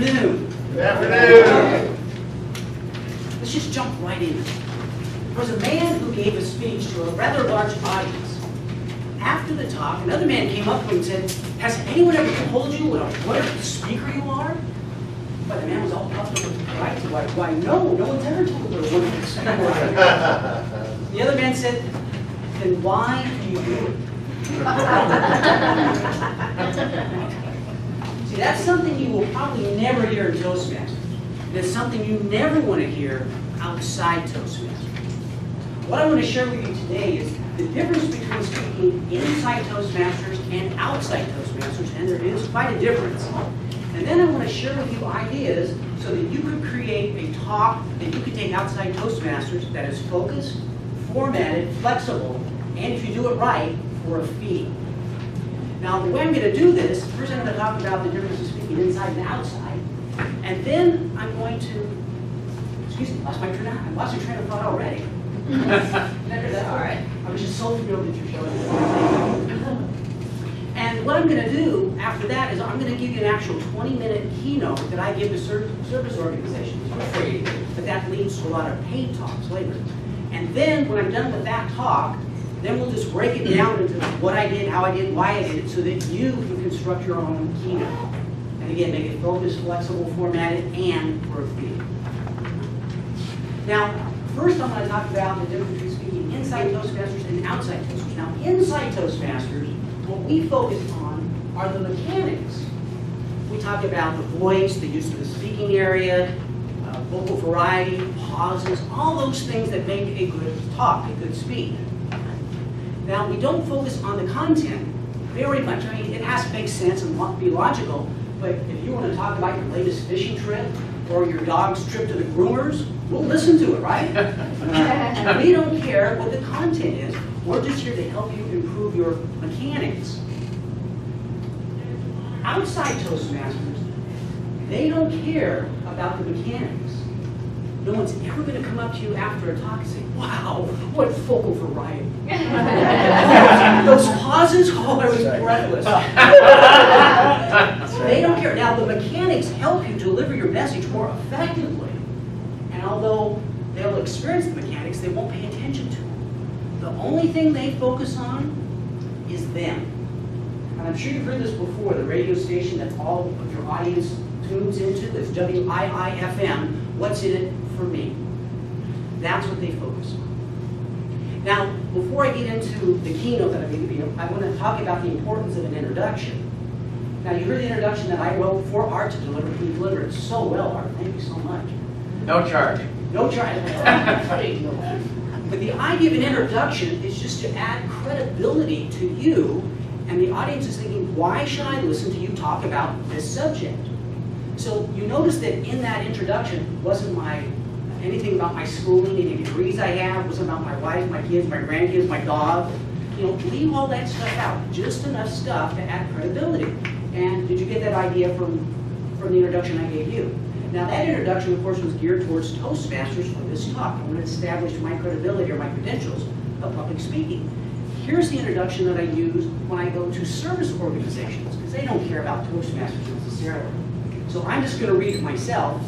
afternoon. Good afternoon. Let's just jump right in. There was a man who gave a speech to a rather large audience. After the talk, another man came up to him and said, "Has anyone ever told you what a wonderful speaker you are?" But the man was all puffed up with pride. He said, "Why, no one's ever told me what a wonderful speaker I am." The other man said, "Then why do you do it?" See, that's something you will probably never hear in Toastmasters. It's something you never want to hear outside Toastmasters. What I want to share with you today is the difference between speaking inside Toastmasters and outside Toastmasters, and there is quite a difference. And then I want to share with you ideas so that you could create a talk that you could take outside Toastmasters that is focused, formatted, flexible, and if you do it right, for a fee. Now, the way I'm going to do this, first I'm going to talk about the difference between speaking inside and outside, and then I'm going to, excuse me, I lost my train of thought already. That's all right. I was just so thrilled that you're showing me. And what I'm going to do after that is I'm going to give you an actual 20-minute keynote that I give to service organizations for free, but that leads to a lot of paid talks later. And then when I'm done with that talk, then we'll just break it down into what I did, how I did, why I did it, so that you can construct your own keynote. And again, make it focused, flexible, formatted, and for a fee. Now, first I'm going to talk about the difference between speaking inside Toastmasters and outside Toastmasters. Now, inside Toastmasters, what we focus on are the mechanics. We talk about the voice, the use of the speaking area, vocal variety, pauses, all those things that make a good talk, a good speech. Now, we don't focus on the content very much. I mean, it has to make sense and be logical, but if you want to talk about your latest fishing trip or your dog's trip to the groomers, we'll listen to it, right? We don't care what the content is. We're just here to help you improve your mechanics. Outside Toastmasters, they don't care about the mechanics. No one's ever going to come up to you after a talk and say, "Wow, what vocal variety." Those pauses, oh, I was breathless. They don't care. Now, the mechanics help you deliver your message more effectively. And although they'll experience the mechanics, they won't pay attention to them. The only thing they focus on is them. And I'm sure you've heard this before, the radio station that all of your audience tunes into is WIIFM. What's in it for me? That's what they focus on. Now, before I get into the keynote that I'm going to give you, I want to talk about the importance of an introduction. Now, you heard the introduction that I wrote for Art to deliver. You delivered it so well, Art. Thank you so much. No charge. No charge. But the idea of an introduction is just to add credibility to you, and the audience is thinking, why should I listen to you talk about this subject? So you notice that in that introduction wasn't anything about my schooling, any degrees I have, wasn't about my wife, my kids, my grandkids, my dog. You know, leave all that stuff out. Just enough stuff to add credibility. And did you get that idea from the introduction I gave you? Now that introduction, of course, was geared towards Toastmasters for this talk. I want to establish my credibility or my credentials of public speaking. Here's the introduction that I use when I go to service organizations, because they don't care about Toastmasters necessarily. So I'm just going to read it myself.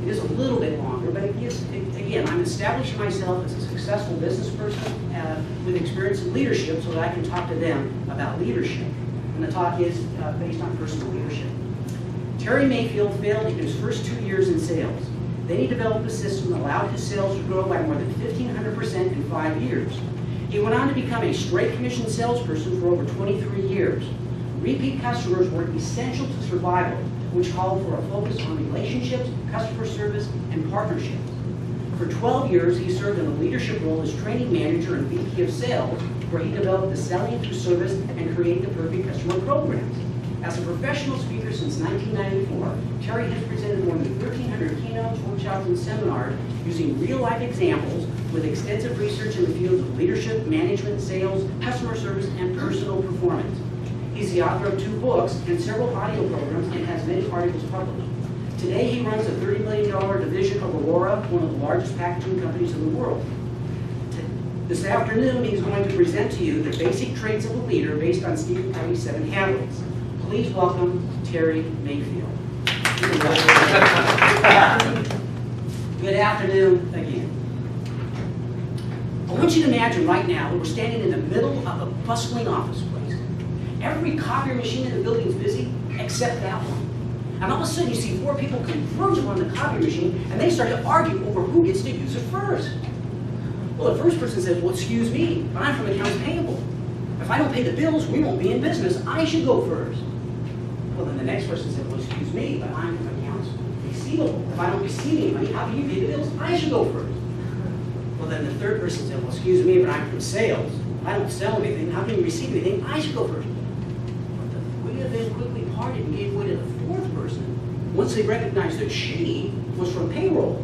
It is a little bit longer, but it gives, again, I'm establishing myself as a successful business person with experience in leadership so that I can talk to them about leadership. And the talk is based on personal leadership. Terry Mayfield failed in his first 2 years in sales. Then he developed a system that allowed his sales to grow by more than 1,500% in 5 years. He went on to become a straight commission salesperson for over 23 years. Repeat customers were essential to survival, which called for a focus on relationships, customer service, and partnerships. For 12 years, he served in a leadership role as training manager and VP of sales, where he developed the selling through service and created the perfect customer programs. As a professional speaker since 1994, Terry has presented more than 1,300 keynotes, workshops, and seminars using real-life examples with extensive research in the fields of leadership, management, sales, customer service, and personal performance. He's the author of 2 books and several audio programs and has many articles published. Today, he runs a $30 million division of Aurora, one of the largest packaging companies in the world. This afternoon, he's going to present to you the basic traits of a leader based on Stephen Covey's 7 habits. Please welcome Terry Mayfield. Good afternoon again. I want you to imagine right now that we're standing in the middle of a bustling office place. Every copier machine in the building is busy except that one. And all of a sudden you see 4 people converge on the copy machine and they start to argue over who gets to use it first. Well, the first person says, well, excuse me, but I'm from accounts payable. If I don't pay the bills, we won't be in business. I should go first. Well, then the next person said, well, excuse me, but I'm from accounts receivable. If I don't receive any money, how can you pay the bills? I should go first. Well, then the third person said, well, excuse me, but I'm from sales. I don't sell anything. How can you receive anything? I should go first. But the 3 of them quickly parted and gave way to the 4th person once they recognized that she was from payroll.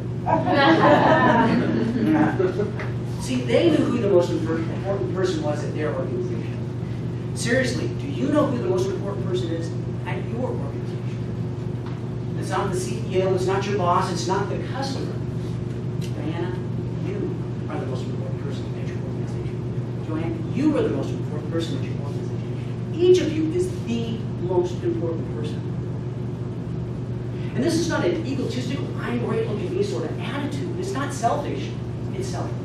See, they knew who the most important person was at their organization. Seriously, do you know who the most important person is at your organization? It's not the CEO, it's not your boss, it's not the customer. Diana, you are the most important person at your organization. Joanne, you are the most important person at your organization. Each of you is the most important person. And this is not an egotistical, I'm great, look at me sort of attitude. It's not selfish, it's selfless.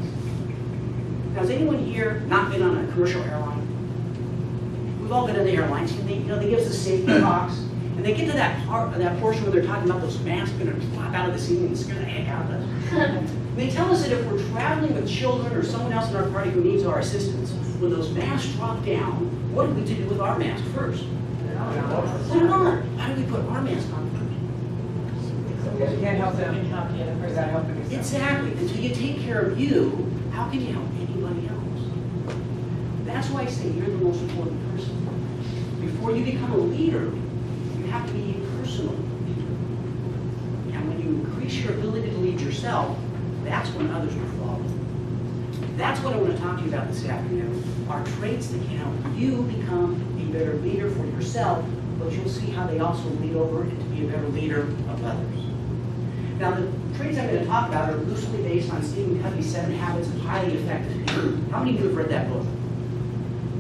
Now, has anyone here not been on a commercial airline? We've all been on the airlines, and they give us a safety box, and they get to that portion where they're talking about those masks going to flop out of the ceiling and scare the heck out of us. They tell us that if we're traveling with children or someone else in our party who needs our assistance, when those masks drop down, what are we to do with our mask first? Put it on. Why do we put our mask on first? Because you can't help them without helping yourself. Exactly. Until you take care of you, how can you help anybody else? That's why I say you're the most important person. Before you become a leader, you have to be a personal leader. And when you increase your ability to lead yourself, that's when others will follow. That's what I want to talk to you about this afternoon, are traits that can help you become a better leader for yourself, but you'll see how they also lead over into be a better leader of others. Now, the traits I'm going to talk about are loosely based on Stephen Covey's 7 Habits of Highly Effective People. How many of you have read that book?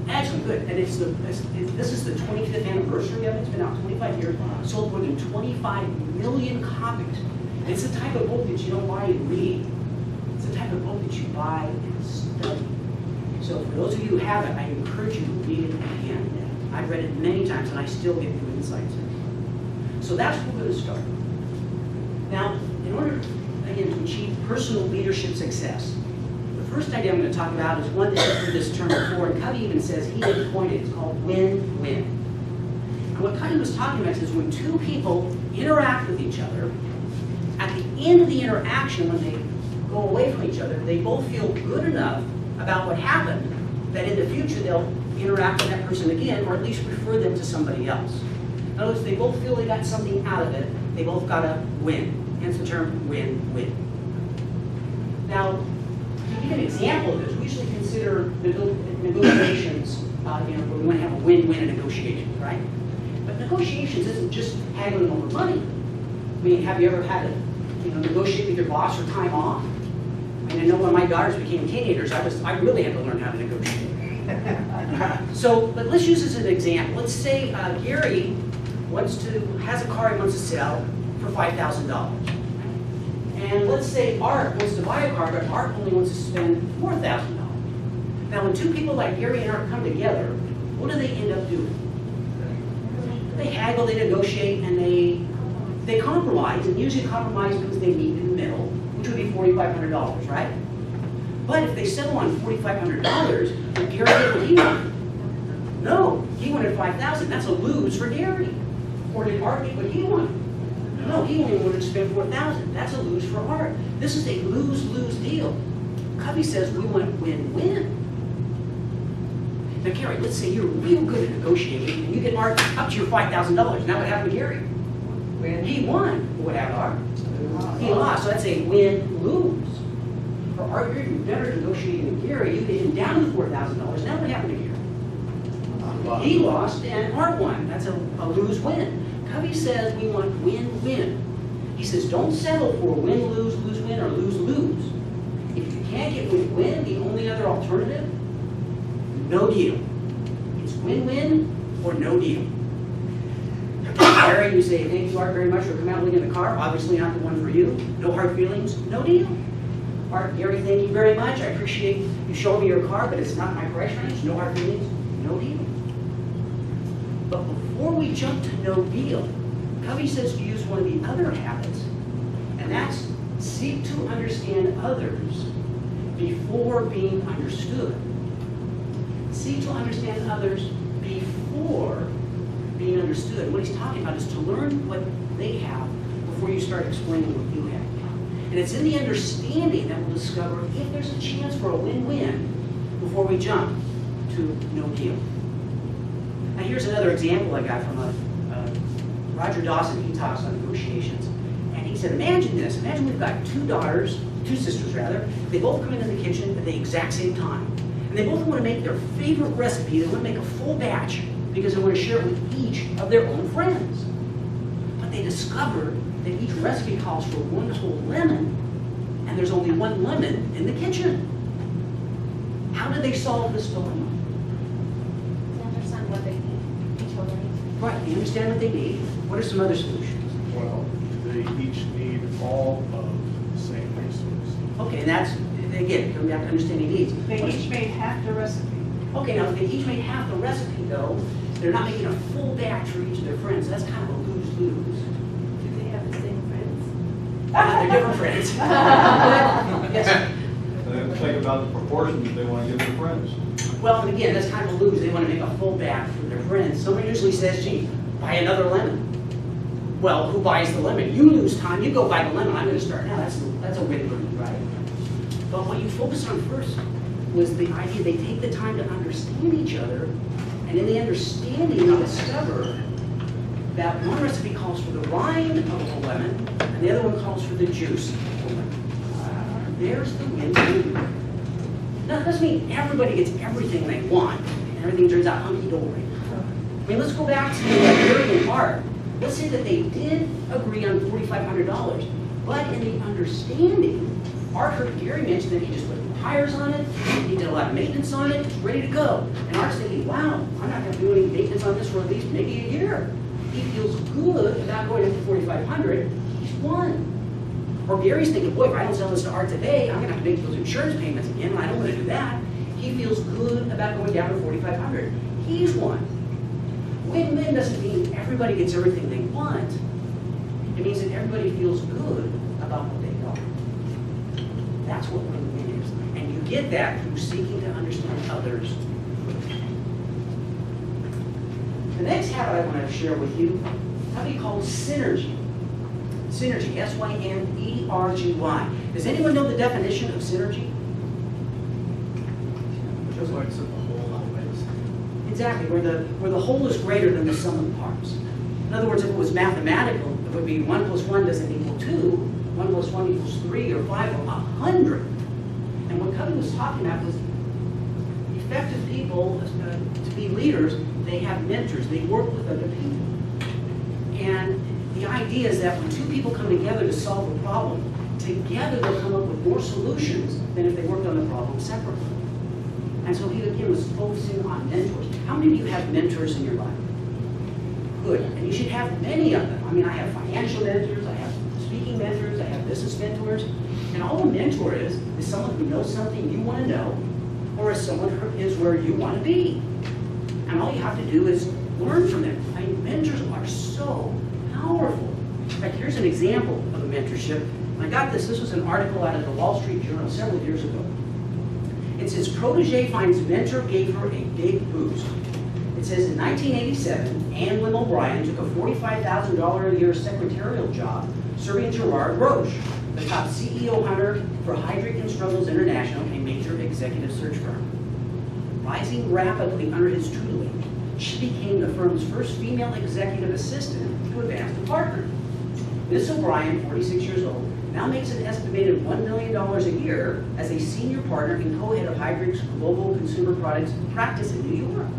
Excellent, good. And this is the 25th anniversary of it. It's been out 25 years. Sold more than 25 million copies. It's the type of book that you don't buy and read. It's the type of book that you buy and study. So for those of you who haven't, I encourage you to read it again. I've read it many times and I still get new insights in it. So that's where we're going to start. Now, in order, again, to achieve personal leadership success, the first idea I'm going to talk about is one that you've heard this term before, and Covey even says he didn't coin it. It's called win-win. And what Covey was talking about is when 2 people interact with each other, at the end of the interaction, when they go away from each other, they both feel good enough about what happened that in the future they'll interact with that person again, or at least refer them to somebody else. In other words, they both feel they got something out of it. They both got a win. Hence the term win-win. Now, to give an example of this, we usually consider negotiations, where we want to have a win-win in negotiations, right? But negotiations isn't just haggling over money. I mean, have you ever had to negotiate with your boss for time off? I mean, I know when my daughters became teenagers, I really had to learn how to negotiate. But let's use this as an example. Let's say Gary has a car he wants to sell for $5,000. And let's say Art wants to buy a car, but Art only wants to spend $4,000. Now, when 2 people like Gary and Art come together, what do they end up doing? They haggle, they negotiate, and they compromise. And usually compromise because they meet in the middle, which would be $4,500, right? But if they settle on $4,500, did Gary get what he wanted? No, he wanted $5,000. That's a lose for Gary. Or did Art get what he wanted? No, he only wanted to spend $4,000. That's a lose for Art. This is a lose-lose deal. Covey says we want win-win. Now, Gary, let's say you're real good at negotiating, and you get Art up to your $5,000. Now what happened to Gary? Win. He won. What happened to Art? He lost. So that's a win-lose. For Art, you're better negotiating than Gary. You get him down to $4,000. Now what happened to Gary? He lost and Art won. That's a lose-win. Covey says we want win-win. He says don't settle for win-lose, lose-win, or lose-lose. If you can't get win-win, the only other alternative, no deal. It's win-win or no deal. Terry, you say, thank you, Art, very much for coming out and looking at the car. Obviously not the one for you. No hard feelings, no deal. Art, Gary, thank you very much. I appreciate you showing me your car, but it's not my price range. No hard feelings, no deal. But before we jump to no deal, Covey says to use one of the other habits, and that's seek to understand others before being understood. Seek to understand others before being understood. What he's talking about is to learn what they have before you start explaining what you have. And it's in the understanding that we'll discover if there's a chance for a win-win before we jump to no deal. Now here's another example I got from Roger Dawson. He talks on negotiations. And he said, imagine this. Imagine we've got two sisters rather. They both come into the kitchen at the exact same time. And they both want to make their favorite recipe. They want to make a full batch because they want to share it with each of their own friends. But they discovered that each recipe calls for one whole lemon, and there's only one lemon in the kitchen. How do they solve this dilemma? They understand what they need, each other needs. Right, they understand what they need. What are some other solutions? Well, they each need all of the same resources. Okay, and that's, again, coming back to understanding needs. They each made half the recipe. Okay, now if they each made half the recipe though, they're not making a full batch for each of their friends. That's kind of a lose-lose. Do they have the same friends? They're different friends. Yes. And then think about the proportions they want to give their friends. Well, and again, that's kind of a lose. They want to make a full batch for their friends. Somebody usually says, gee, buy another lemon. Well, who buys the lemon? You lose time, you go buy the lemon. I'm going to start now. That's a win-win, right? But what you focus on first was the idea they take the time to understand each other, and in the understanding they discover that one recipe calls for the rind of a lemon, and the other one calls for the juice of a lemon. There's the win-win. Now, that doesn't mean everybody gets everything they want, and everything turns out hunky-dory. I mean, let's go back to Gary and Art. Let's say that they did agree on $4,500, but in the understanding, Art heard Gary mention that he just put tires on it, he did a lot of maintenance on it, it's ready to go. And Art's thinking, wow, I'm not going to do any maintenance on this for at least maybe a year. He feels good about going up to $4,500, he's won. Or Gary's thinking, boy, if I don't sell this to Art today, I'm going to have to make those insurance payments again, and I don't want to do that. He feels good about going down to $4,500. He's won. Win-win doesn't mean everybody gets everything they want. It means that everybody feels good about what they got. That's what win-win is. And you get that through seeking to understand others. The next habit I want to share with you, how do you call synergy? Synergy, S-Y-N-E-R-G-Y. Does anyone know the definition of synergy? Just like it's in the whole outweighs. Exactly, where the whole is greater than the sum of the parts. In other words, if it was mathematical, it would be 1 plus 1 doesn't equal 2, 1 plus 1 equals 3 or 5 or 100. And what Covey was talking about was effective people, to be leaders, they have mentors, they work with other people. And the idea is that when two people come together to solve a problem, together they'll come up with more solutions than if they worked on the problem separately. And so he again was focusing on mentors. How many of you have mentors in your life? Good. And you should have many of them. I mean, I have financial mentors, I have speaking mentors, I have business mentors. And all a mentor is someone who knows something you want to know, or is someone who is where you want to be. And all you have to do is learn from them. I mean, mentors are so powerful. In fact, here's an example of a mentorship. I got this. This was an article out of the Wall Street Journal several years ago. It says, protege finds mentor gave her a big boost. It says, in 1987, Anne Lynn O'Brien took a $45,000 a year secretarial job serving Gerard Roche, the top CEO hunter for Heidrick & Struggles International, a major executive search firm. Rising rapidly under his tutelage, she became the firm's first female executive assistant to advance to partner. Ms. O'Brien, 46 years old, now makes an estimated $1 million a year as a senior partner and co-head of Heidrick's global consumer products practice in New York.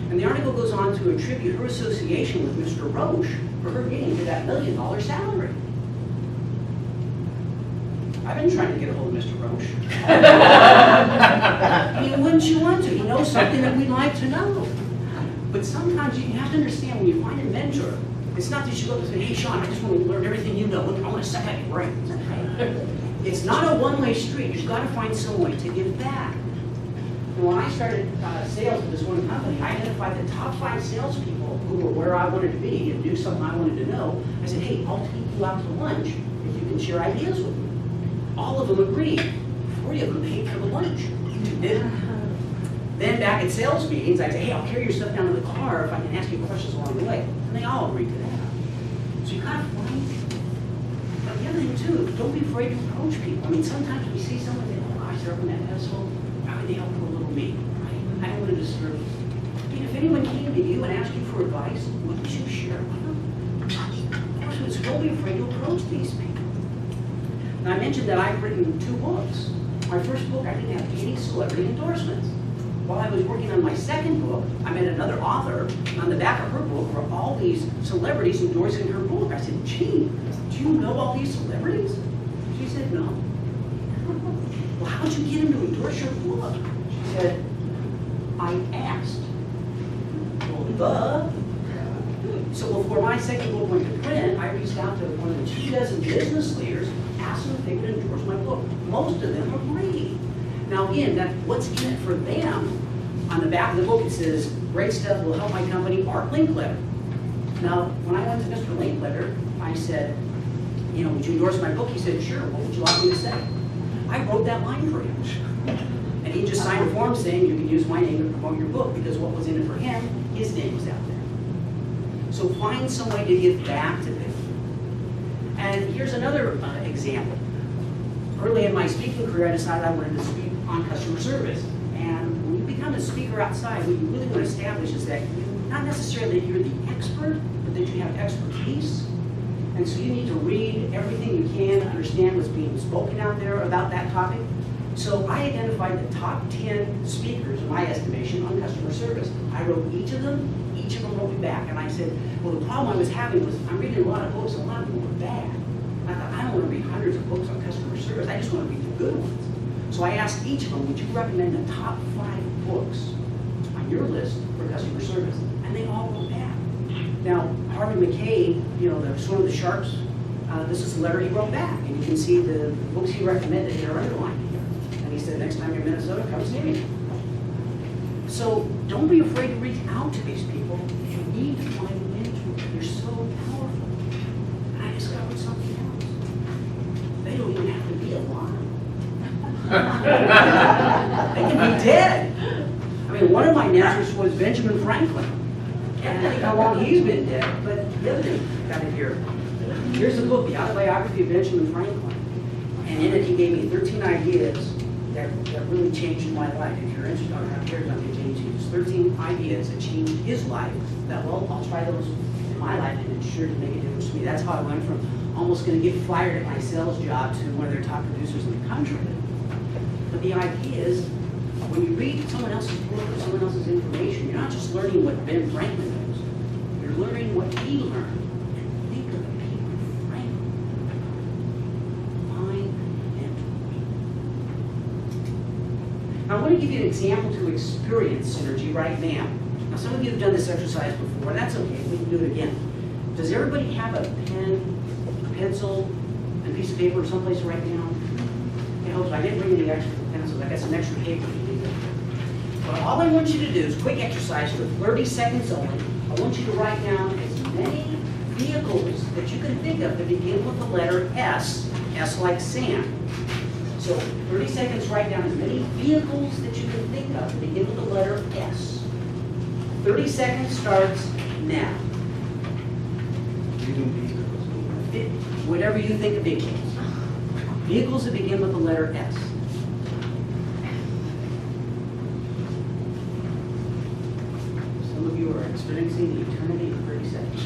And the article goes on to attribute her association with Mr. Roche for her getting to that $1 million salary. I've been trying to get a hold of Mr. Roche. I mean, wouldn't you want to? He knows something that we'd like to know. But sometimes you have to understand when you find a mentor, It's not that you go up and say, hey, Sean, I just want to learn everything you know. I want to suck out your brains. It's not a one-way street. You've got to find some way to give back. And when I started sales with this one company, I identified the top 5 salespeople who were where I wanted to be and do something I wanted to know. I said, hey, I'll take you out to lunch if you can share ideas with me. All of them agreed. 40 of them paid for the lunch. Then back at sales meetings, I'd say, hey, I'll carry your stuff down to the car if I can ask you questions along the way. And they all agreed to that. So you kind of find people. But the other thing too, don't be afraid to approach people. I mean, sometimes we see someone and oh gosh, they're up in that pedestal. How could they help poor little me? Right? I don't want to disturb you. I mean, if anyone came to you and asked you for advice, wouldn't you share it with them? Of course, so don't be afraid to approach these people. Now, I mentioned that I've written 2 books. My first book, I didn't have any celebrity endorsements. While I was working on my second book, I met another author. On the back of her book were all these celebrities endorsing her book. I said, gee, do you know all these celebrities? She said, no. Well, how did you get them to endorse your book? She said, I asked. Well, so before my second book went to print, I reached out to one of the 24 business leaders, asked them if they could endorse my book. Most of them agreed. Now again, what's in it for them? On the back of the book it says, great stuff will help my company, Art Linkletter. Now, when I went to Mr. Linkletter, I said, you know, would you endorse my book? He said, sure, what would you like me to say? I wrote that line for him. And he just signed a form saying you can use my name to promote your book because what was in it for him, his name was out there. So find some way to give back to them. And here's another example. Early in my speaking career, I decided I wanted to speak on customer service. And when you become a speaker outside, what you really want to establish is that not necessarily that you're the expert, but that you have expertise. And so you need to read everything you can, understand what's being spoken out there about that topic. So I identified the top 10 speakers, in my estimation, on customer service. I wrote each of them wrote me back. And I said, well, the problem I was having was I'm reading a lot of books, and a lot of them were bad. I thought, I don't want to read hundreds of books on customer service. I just want to read the good ones. So I asked each of them, would you recommend the top 5 books on your list for customer service? And they all wrote back. Now, Harvey McCabe, you know, one of the sharks, this is the letter he wrote back. And you can see the books he recommended that are underlined here. And he said, next time you're in Minnesota, come see me. So don't be afraid to reach out to these people. You need to find a mentor. They're so powerful. And I discovered something else. They don't even have to be alive. They can be dead. I mean, one of my mentors was Benjamin Franklin. And I think how long he's been dead. But the other thing I got to hear. Here's the book, The Autobiography of Benjamin Franklin. And in it, he gave me 13 ideas that really changed my life. If you're interested on how cares on change, 13 ideas that changed his life. That, well, I'll try those in my life, and it's sure to make a difference to me. That's how I went from almost going to get fired at my sales job to one of their top producers in the country. But the idea is, when you read someone else's book or someone else's information, you're not just learning what Ben Franklin knows. You're learning what he learned. And think of the people Franklin. Find mentors. Now, I want to give you an example to experience synergy right now. Now, some of you have done this exercise before. That's okay. We can do it again. Does everybody have a pen, a pencil, and a piece of paper someplace to write down? I hope so. I didn't bring any extra pencils. I got some extra paper. But all I want you to do is a quick exercise for 30 seconds only. I want you to write down as many vehicles that you can think of that begin with the letter S, S like Sam. So 30 seconds, write down as many vehicles that you can think of that begin with the letter S. 30 seconds starts now. Whatever you think of vehicles. Vehicles that begin with the letter S. Some of you are experiencing the eternity of 30 seconds.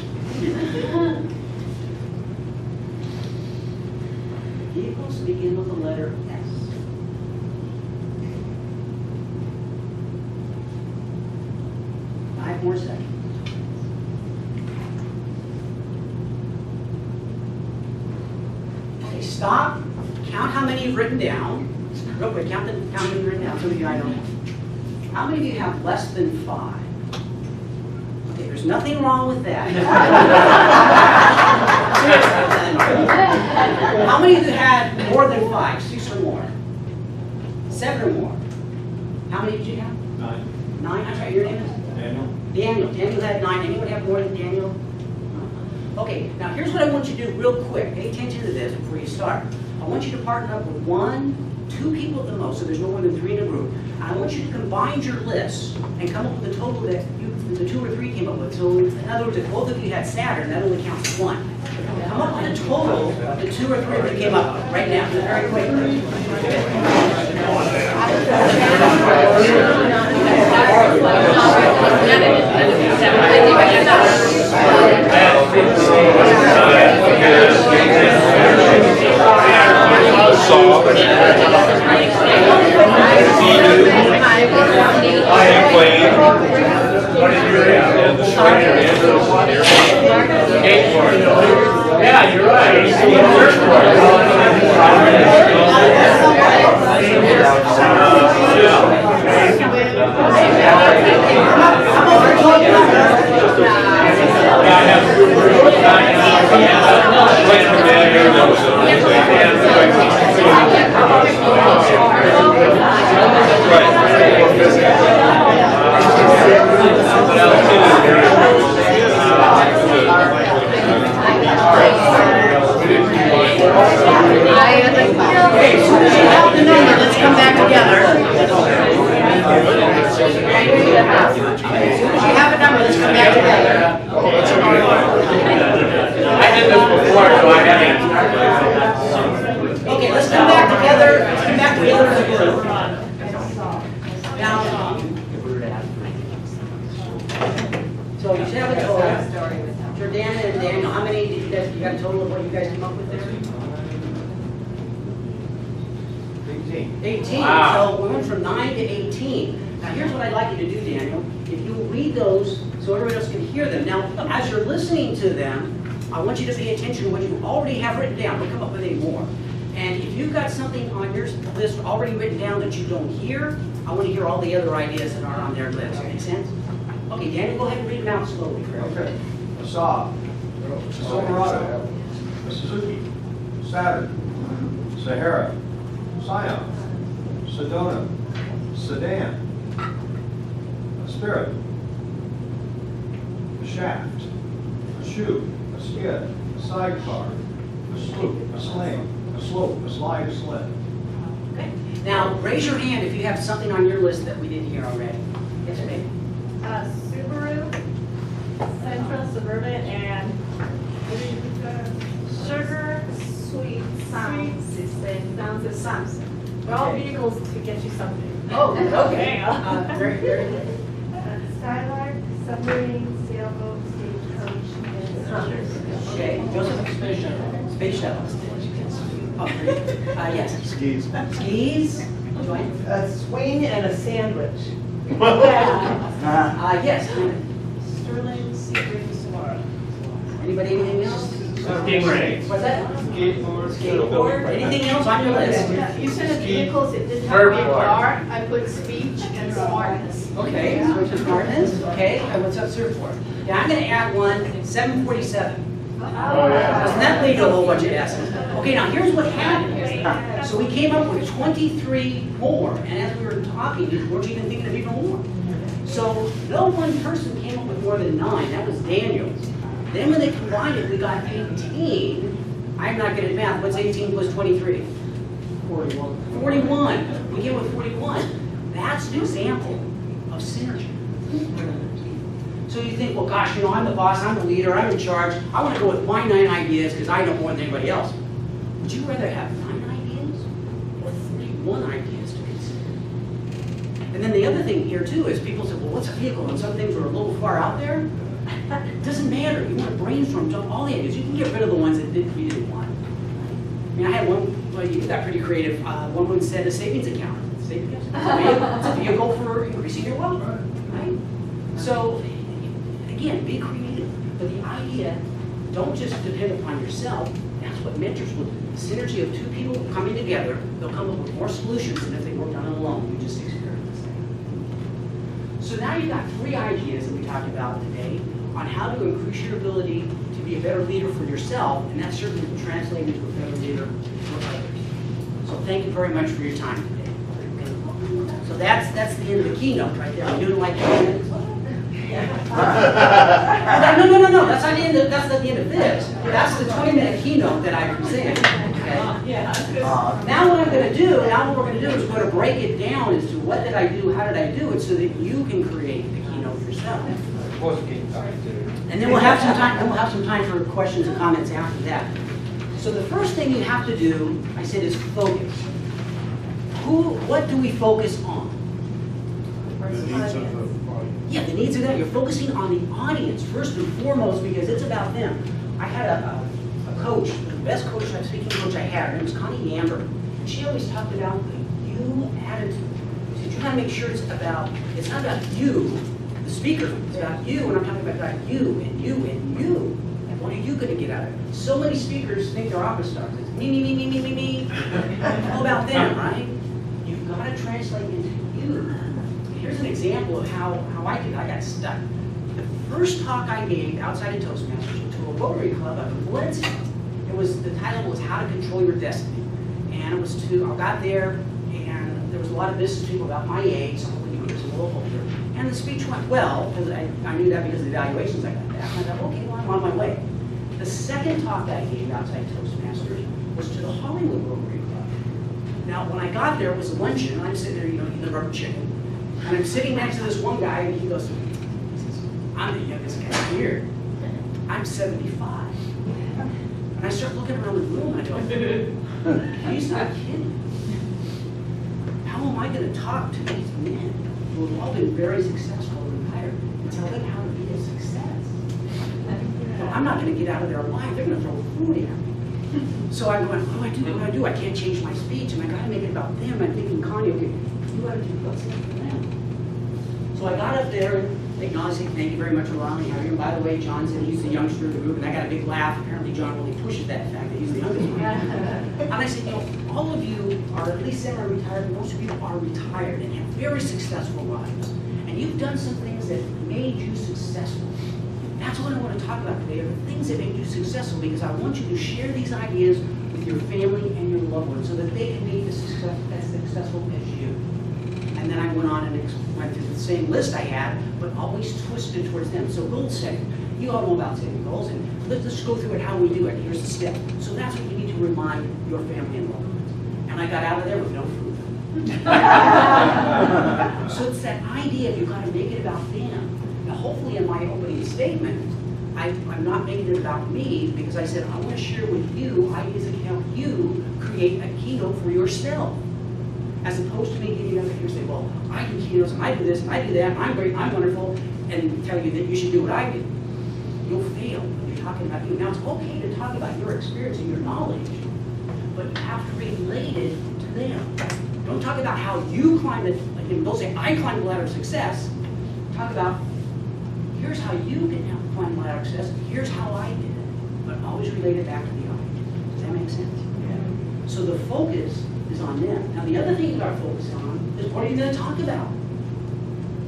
Vehicles that begin with the letter S. Five more seconds. Okay, stop. Count how many you've written down. Real quick, count how many you've written down. Some of you I don't know. How many of you have less than 5? Okay, there's There's nothing wrong with that. How many of you had more than 5, 6 or more? 7 or more? How many did you have? 9. 9? I'm sorry, your name is? Daniel? Daniel. Daniel had 9. Anyone have more than Daniel? Okay, now here's what I want you to do real quick. Pay attention to this before you start. I want you to partner up with 1, 2 people at the most, so there's no more than 3 in a group. And I want you to combine your lists and come up with a total that the 2 or 3 came up with. So in other words, if both of you had Saturn, that only counts as 1. Come up with a total that 2 or 3 of you came up with right now, very quickly. Yeah, you're right. Okay, so we have the number. Let's come back together. As soon as you have a number, let's come back together. I did this before, so I haven't. Okay, let's come back together. Let's come back together as a group. Now, so you should have a total. Jordana and Daniel, how many did you guys, you got a total of what you guys came up with there? 18. Wow. So we went from 9 to 18. Now here's what I'd like you to do, Daniel. If you will read those so everybody else can hear them. Now, as you're listening to them, I want you to pay attention to what you already have written down. Don't come up with any more. And if you've got something on your list already written down that you don't hear, I want to hear all the other ideas that are on their list. Make sense? Okay, Daniel, go ahead and read them out slowly. Okay. Saab, Silverado, Suzuki, Saturn, Sahara, Scion, Sedona, Sedan, Spirit, a shaft, a shoe, a skid, a sidecar, a sloop, a sling, a slope, a slide, a sled. Okay. Now, raise your hand if you have something on your list that we didn't hear already. Yes, ma'am. Subaru, Central, Suburban, and Sugar, Sweet, Sounds, Samson. They're all Okay. vehicles to get you something. Oh, okay. Very, very good. Skylark, Submarine, Sailboat, Stagecoach, and Okay, Joseph, space shuttle. Oh, great. Yes. Skis. Skis. Joanne? A swing and a sandwich. Yes. Sterling, Sebring, Sonora. Anybody, anything else? Stingray. What's that? Skateboard. Skateboard. Anything else on your list? You said of vehicles, it didn't have to be a car. I put speech and smartness. Okay, switch to smartness. Okay, and what's up surfboard? Yeah, I'm gonna add one, 747. Doesn't that lead to a whole bunch of S's? Okay, now here's what happened. So we came up with 23 more, and as we were talking, we weren't even thinking of even more. So no one person came up with more than 9. That was Daniel. Then when they combined it, we got 18. I'm not good at math. What's 18 plus 23? 41. 41. We came with 41. That's an example of synergy. So you think, well, gosh, you know, I'm the boss, I'm the leader, I'm in charge. I want to go with my 9 ideas because I know more than anybody else. Would you rather have 9 ideas or 31 ideas to consider? And then the other thing here, too, is people say, well, what's a vehicle? And some things are a little far out there. It doesn't matter. You want to brainstorm, dump all the ideas. You can get rid of the ones that you didn't want. I mean, I had one, well, you got pretty creative. One said a savings account. It's a vehicle for increasing your wealth, right? So, again, be creative. But the idea, don't just depend upon yourself. That's what mentors will do. The synergy of 2 people coming together, they'll come up with more solutions than if they worked on it alone. You just experienced that. So now you've got 3 ideas that we talked about today on how to increase your ability to be a better leader for yourself, and that certainly will translate into a better leader for others. So thank you very much for your time today. So that's the end of the keynote right there. I'm doing like 10 minutes. No, that's not the end of, that's not the end of this. That's the 20-minute keynote that I presented. Okay? Now what I'm going to do, now what we're going to do is we're going to break it down as to what did I do, how did I do it, so that you can create the keynote yourself. And then we'll have some time for questions and comments after that. So the first thing you have to do, I said, is focus. What do we focus on? The needs of the audience. Yeah, the needs of that. You're focusing on the audience first and foremost because it's about them. I had a coach, the best coach, speaking coach I had. Her name was Connie Amber. And she always talked about the you attitude. She said, you gotta make sure it's not about you, the speaker. It's about you, and I'm talking about you and you and you. And what are you gonna get out of it? So many speakers think they're opera stars. It's me, me, me, me, me, me, me. It's all about them, right? You've gotta translate into you. Here's an example of how I did. I got stuck. The first talk I gave outside of Toastmasters to a Rotary Club up in Glendale. The title was How to Control Your Destiny. And it was I got there, and there was a lot of business people about my age, some of the years, a little older. And the speech went well, because I knew that because of the evaluations I got back. And I thought, okay, well, I'm on my way. The second talk I gave outside Toastmasters was to the Hollywood Rotary Club. Now, when I got there, it was a luncheon, and I'm sitting there, eating the rubber chicken. And I'm sitting next to this one guy, and he goes, I'm the youngest guy here. I'm 75. And I start looking around the room, and I go, he's not kidding. How am I going to talk to these men who have all been very successful and retired and tell them how to be a success? Well, I'm not going to get out of their life. They're going to throw food at me. So I'm going, what do I do? I can't change my speech, and I got to make it about them. I'm thinking, Connie, okay, you got to do what's in for them. So I got up there and acknowledged, thank you very much for allowing me. And by the way, John said he's the youngster of the group, and I got a big laugh. Apparently, John really pushes that fact that he's the youngest one. And I said, all of you are at least semi-retired. Most of you are retired and have very successful lives. And you've done some things that made you successful. That's what I want to talk about today, are the things that made you successful, because I want you to share these ideas with your family and your loved ones so that they can be as successful as you. And then I went on and went through the same list I had, but always twisted towards them. So goal setting. You all know about setting goals, and let's just go through it, how we do it. Here's the step. So that's what you need to remind your family and loved ones. And I got out of there with no food. So it's that idea, you've got to make it about them. Now, hopefully in my opening statement, I'm not making it about me, because I said I want to share with you ideas that can help you create a keynote for yourself. As opposed to me getting up here and say, well, I do keynotes, and I do this, and I do that, and I'm great, I'm wonderful, and tell you that you should do what I do. You'll fail when you're talking about you. Now, it's okay to talk about your experience and your knowledge, but you have to relate it to them. Don't talk about how you climbed it, don't say, I climbed the ladder of success. Talk about, here's how you can help climb the ladder of success, here's how I did it, but always relate it back to the audience. Does that make sense? Yeah. So the focus is on them. Now, the other thing you got to focus on is what are you going to talk about?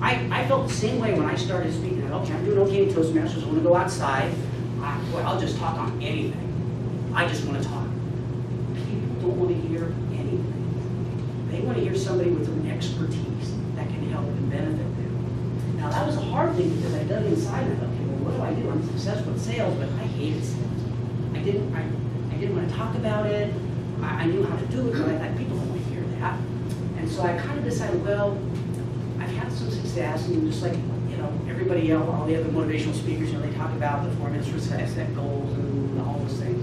I felt the same way when I started speaking. Okay, I'm doing okay in Toastmasters. I want to go outside. I'll just talk on anything. I just want to talk. People don't want to hear anything. They want to hear somebody with some expertise that can help and benefit them. Now, that was a hard thing because I dug inside and I thought, okay, well, what do I do? I'm successful at sales, but I hated sales. I didn't want to talk about it. I knew how to do it, but I thought people don't want to hear that. And so I kind of decided, well, I've had some success, and just like, everybody else, all the other motivational speakers, they talk about the 4 minutes for success, set goals, and all those things.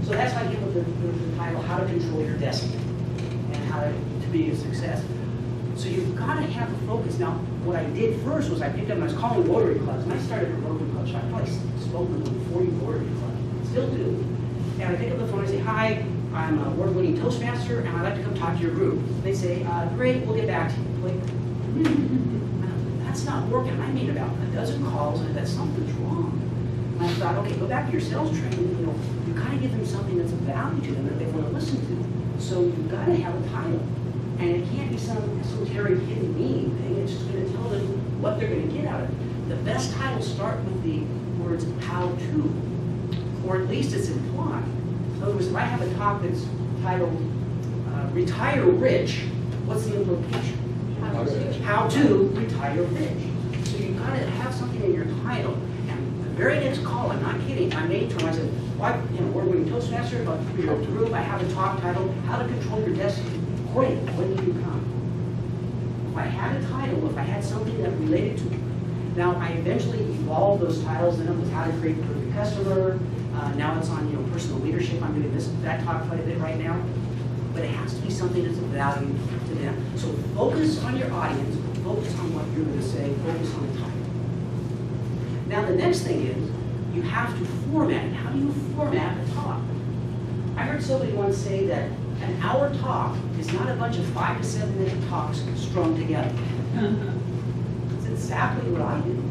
So that's why I came up with the title, How to Control Your Destiny, and how to be a success. So you've got to have a focus. Now, what I did first was I picked up, and I was calling Rotary Clubs, and I started a Rotary Club, so I probably spoken to 40 Rotary Clubs, still do. And I pick up the phone and I say, hi, I'm an award-winning Toastmaster, and I'd like to come talk to your group. They say, great, we'll get back to you. Like, that's not working. I made about a dozen calls, and that something's wrong. And I thought, okay, go back to your sales training. You kind of give them something that's of value to them that they want to listen to. So you've got to have a title. And it can't be some esoteric hidden meaning thing. It's just going to tell them what they're going to get out of it. The best titles start with the words how to, or at least it's implied. In other words, if I have a talk that's titled Retire Rich, what's the implication? How to retire rich. So you've got to have something in your title. And the very next call, I'm not kidding, I made to him, I said, why, we're doing Toastmasters about your group. I have a talk titled, How to Control Your Destiny. Great, when do you come? If I had a title, if I had something that related to it. Now, I eventually evolved those titles, then it was How to Create a Perfect Customer. Now it's on, personal leadership. I'm doing that talk quite a bit right now. But it has to be something that's of value to them. So focus on your audience, focus on what you're going to say, focus on the title. Now the next thing is, you have to format it. How do you format a talk? I heard somebody once say that an hour talk is not a bunch of 5 to 7 minute talks strung together. That's exactly what I do.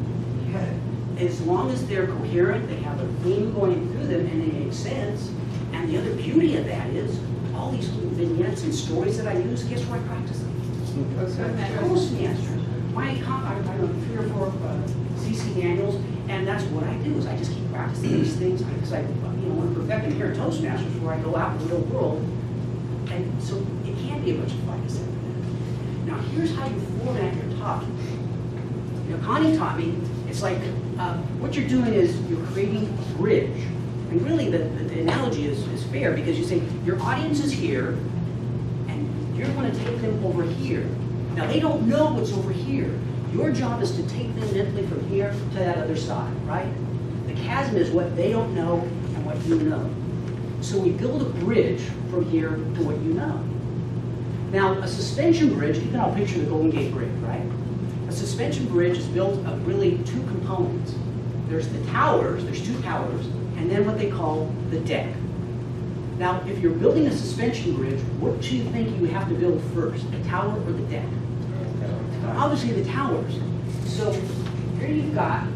As long as they're coherent, they have a theme going through them, and they make sense. And the other beauty of that is, all these little vignettes and stories that I use, guess where I practice them? Toastmasters. I know 3 or 4 CC manuals, and that's what I do, is I just keep practicing these things, because I want to perfect them here at Toastmasters, where I go out in the real world. And so it can't be a bunch of 5 to 7 minutes. Now here's how you format your talk. Connie taught me, it's like, what you're doing is you're creating a bridge. And really the analogy is fair, because you say your audience is here and you're going to take them over here. Now they don't know what's over here. Your job is to take them mentally from here to that other side, right? The chasm is what they don't know and what you know. So we build a bridge from here to what you know. Now a suspension bridge, you can all picture the Golden Gate Bridge, right? A suspension bridge is built of really 2 components. There's the towers, there's 2 towers, and then what they call the deck. Now, if you're building a suspension bridge, what do you think you have to build first, the tower or the deck? Obviously the towers. So here you've got,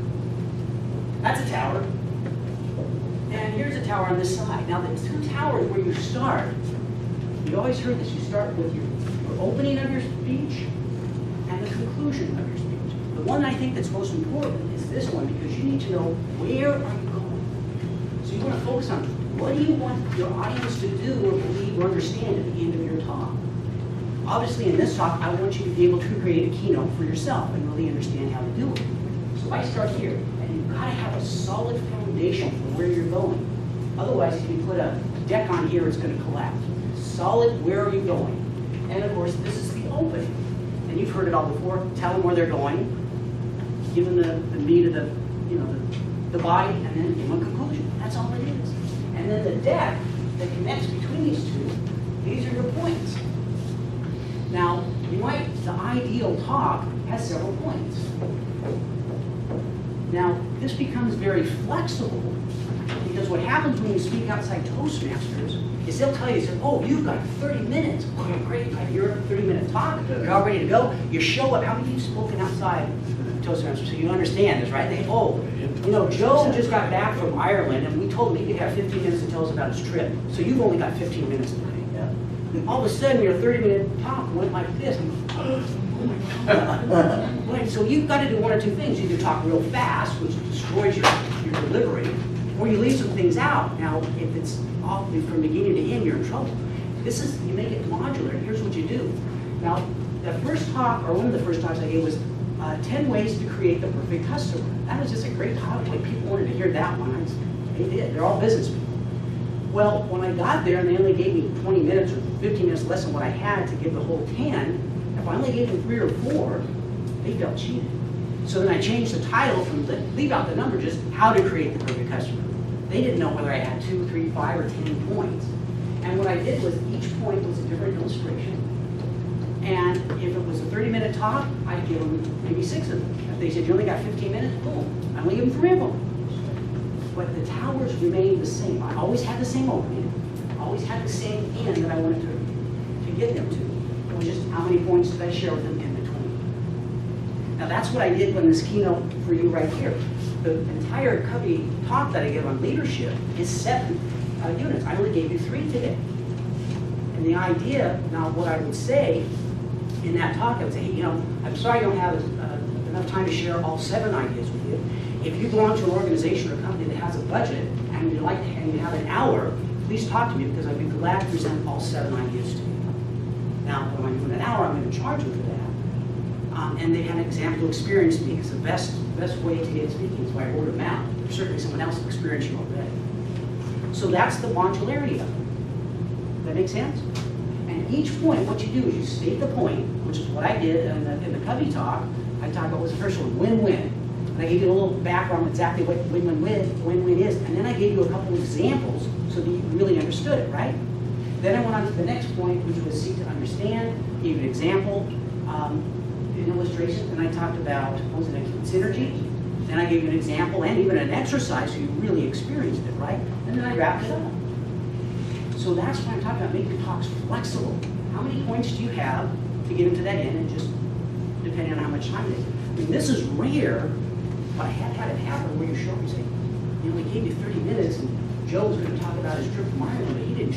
that's a tower, and here's a tower on this side. Now the 2 towers where you start, you always heard this, you start with your opening of your speech and the conclusion of your speech. The one I think that's most important is this one, because you need to know where are you going. So you want to focus on what do you want your audience to do or believe or understand at the end of your talk. Obviously in this talk, I want you to be able to create a keynote for yourself and really understand how to do it. So I start here, and you've got to have a solid foundation for where you're going. Otherwise, if you put a deck on here, it's going to collapse. Solid, where are you going? And of course, this is the opening. And you've heard it all before. Tell them where they're going, give them the meat of the body, and then give them a conclusion. That's all it is. And then the deck that connects between these 2, these are your points. Now, the ideal talk has several points. Now, this becomes very flexible, because what happens when you speak outside Toastmasters is they'll tell you, oh, you've got 30 minutes. Oh, great, you're a 30-minute talk. You're all ready to go. You show up. How many of you spoken outside Toastmasters? So you understand this, right? Joe just got back from Ireland, and we told him he could have 15 minutes to tell us about his trip. So you've only got 15 minutes today. And all of a sudden, your 30-minute talk went like this. Oh my God. So you've got to do 1 or 2 things. Either talk real fast, which destroys your delivery, or you leave some things out. Now, if it's off from beginning to end, you're in trouble. You make it modular. Here's what you do. Now, the first talk, or one of the first talks I gave was 10 ways to create the perfect customer. That was just a great talk. People wanted to hear that one. They did. They're all business people. Well, when I got there and they only gave me 20 minutes or 15 minutes less than what I had to give the whole 10, if I only gave them 3 or 4, they felt cheated. So then I changed the title from leave out the number, just how to create the perfect customer. They didn't know whether I had 2, 3, 5, or 10 points. And what I did was each point was a different illustration. And if it was a 30-minute talk, I'd give them maybe 6 of them. If they said you only got 15 minutes, boom, I only give them 3 of them. But the towers remained the same. I always had the same opening, always had the same end that I wanted to get them to. It was just how many points did I share with them in between. Now that's what I did when this keynote for you right here. The entire Covey talk that I give on leadership is 7 units. I only gave you 3 today. And the idea, now what I would say in that talk, I would say, hey, I'm sorry I don't have enough time to share all 7 ideas with you. If you belong to an organization or a company that has a budget and you have an hour, please talk to me because I'd be glad to present all 7 ideas to you. Now, when I'm doing an hour, I'm going to charge you for that. And they had an example to experience me because the best way to get speaking is by word of mouth. There's certainly someone else who experienced you already. So that's the modularity of it. Does that make sense? And each point, what you do is you state the point, which is what I did in the Covey talk. I talked about what was the first one, win-win. And I gave you a little background on exactly what win-win is. And then I gave you a couple of examples so that you really understood it, right? Then I went on to the next point, which was seek to understand, gave you an example, an illustration, and I talked about, what was it, synergy? Then I gave you an example and even an exercise so you really experienced it, right? And then I wrapped it up. So that's what I'm talking about, making talks flexible. How many points do you have to get them to that end, and just depending on how much time it is. I mean, this is rare, but I have had it happen where you show up and say, we gave you 30 minutes and Joe's going to talk about his trip from Ireland, but he didn't